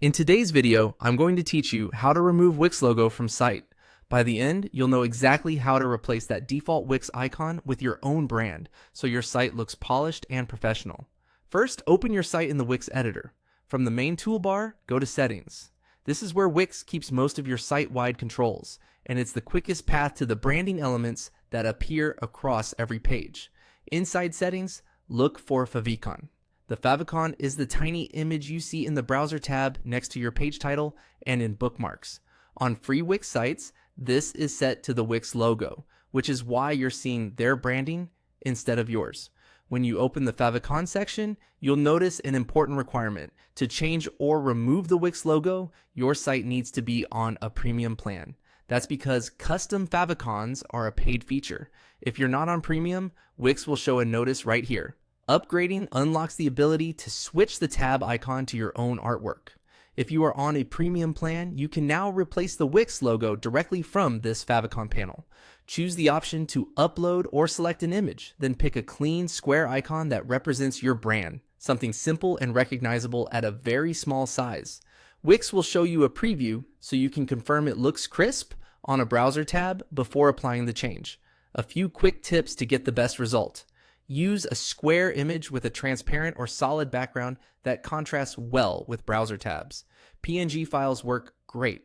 In today's video, I'm going to teach you how to remove Wix logo from site. By the end, you'll know exactly how to replace that default Wix icon with your own brand, so your site looks polished and professional. First, open your site in the Wix editor. From the main toolbar, go to Settings. This is where Wix keeps most of your site-wide controls, and it's the quickest path to the branding elements that appear across every page. Inside Settings, look for favicon. The favicon is the tiny image you see in the browser tab next to your page title and in bookmarks. On free Wix sites, this is set to the Wix logo, which is why you're seeing their branding instead of yours. When you open the favicon section, you'll notice an important requirement. To change or remove the Wix logo, your site needs to be on a premium plan. That's because custom favicons are a paid feature. If you're not on premium, Wix will show a notice right here. Upgrading unlocks the ability to switch the tab icon to your own artwork. If you are on a premium plan, you can now replace the Wix logo directly from this favicon panel. Choose the option to upload or select an image, then pick a clean square icon that represents your brand, something simple and recognizable at a very small size. Wix will show you a preview so you can confirm it looks crisp on a browser tab before applying the change. A few quick tips to get the best result. Use a square image with a transparent or solid background that contrasts well with browser tabs. PNG files work great.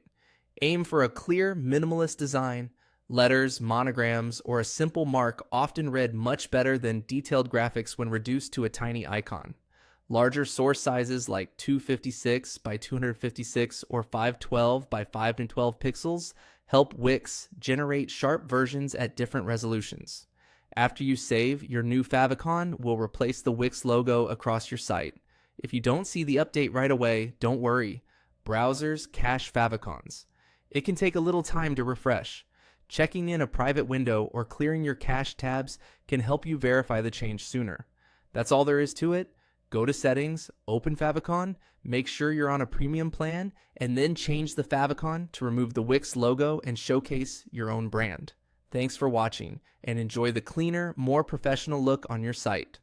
Aim for a clear, minimalist design. Letters, monograms, or a simple mark often read much better than detailed graphics when reduced to a tiny icon. Larger source sizes like 256 by 256 or 512 by 512 pixels help Wix generate sharp versions at different resolutions. After you save, your new favicon will replace the Wix logo across your site. If you don't see the update right away, don't worry. Browsers cache favicons. It can take a little time to refresh. Checking in a private window or clearing your cache tabs can help you verify the change sooner. That's all there is to it. Go to Settings, open favicon, make sure you're on a premium plan, and then change the favicon to remove the Wix logo and showcase your own brand. Thanks for watching, and enjoy the cleaner, more professional look on your site.